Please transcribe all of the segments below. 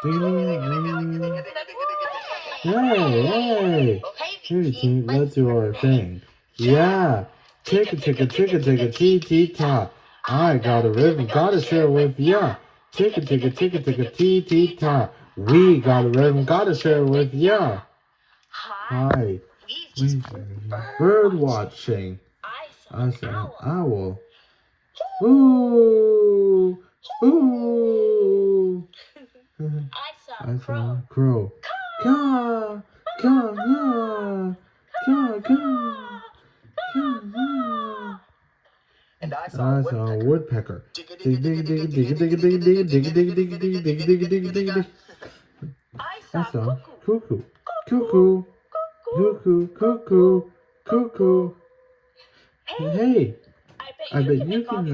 Ding, ding. Hey! Hey, team, let's do our thing. Yeah! Ticka, ticka, ticka, ticka, tee-tee-ta. I got a rhythm, gotta share with ya. Ticka, ticka, ticka, ticka, tee-tee-ta. We got a rhythm, gotta share with ya. Hi. We bird watching. I saw an owl. Ooh! Ooh! I saw a crow. Caw! Caw! Caw! Caw! Caw! Caw! And I saw a woodpecker. Dig dig dig dig dig dig dig dig dig dig dig dig dig dig dig dig. I saw cuckoo. Cuckoo. Cuckoo. Cuckoo. Cuckoo. Hey, I bet you can.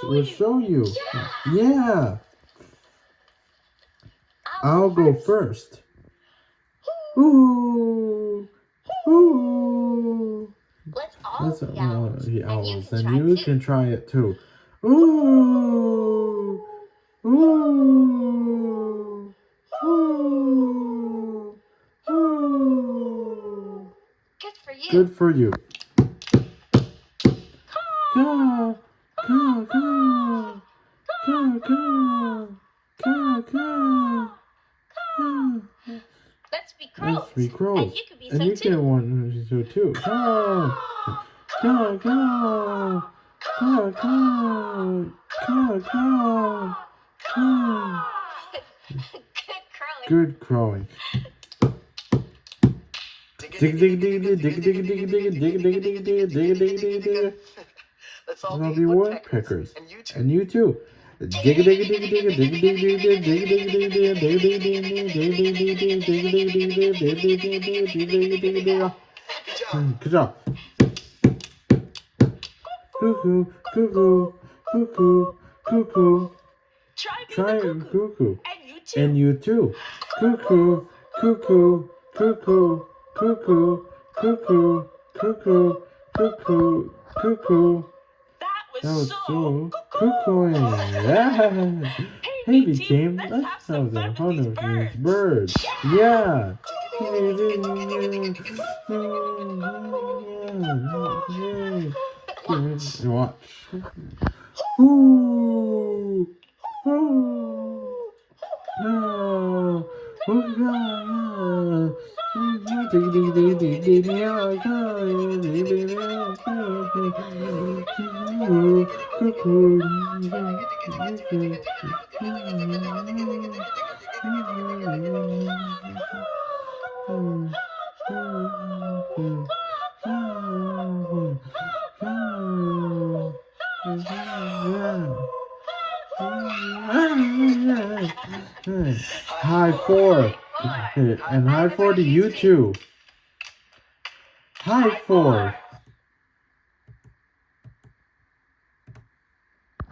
We'll show you. Yeah. I'll go first. Ooh. Ooh. Let's all the owls, and you can try it too. Ooh. Ooh. Ooh. Ooh. Good for you. Caw. Caw. Caw. Caw. Caw. Caw. Caw. Let's be crows. And you can want to too. Caw. Caw. Caw. Caw. Caw. Caw. Caw. Caw. Good crowing. Dig dig dig dig dig dig dig dig dig dig dig dig dig dig dig. Let's all be woodpeckers. And you too. Dig dig dig dig dig dig dig dig dig dig dig dig dig dig. Good job. Cuckoo, cuckoo, cuckoo, cuckoo. Try cuckoo. And you too. Cuckoo, cuckoo, cuckoo, cuckoo, cuckoo, cuckoo, cuckoo, cuckoo. That was so cuckooing. Yeah. Hey, big team, let's have some fun with these birds. Yeah. Watch. Ooh. Ooh. Oh. High four. And high four to you too. High four.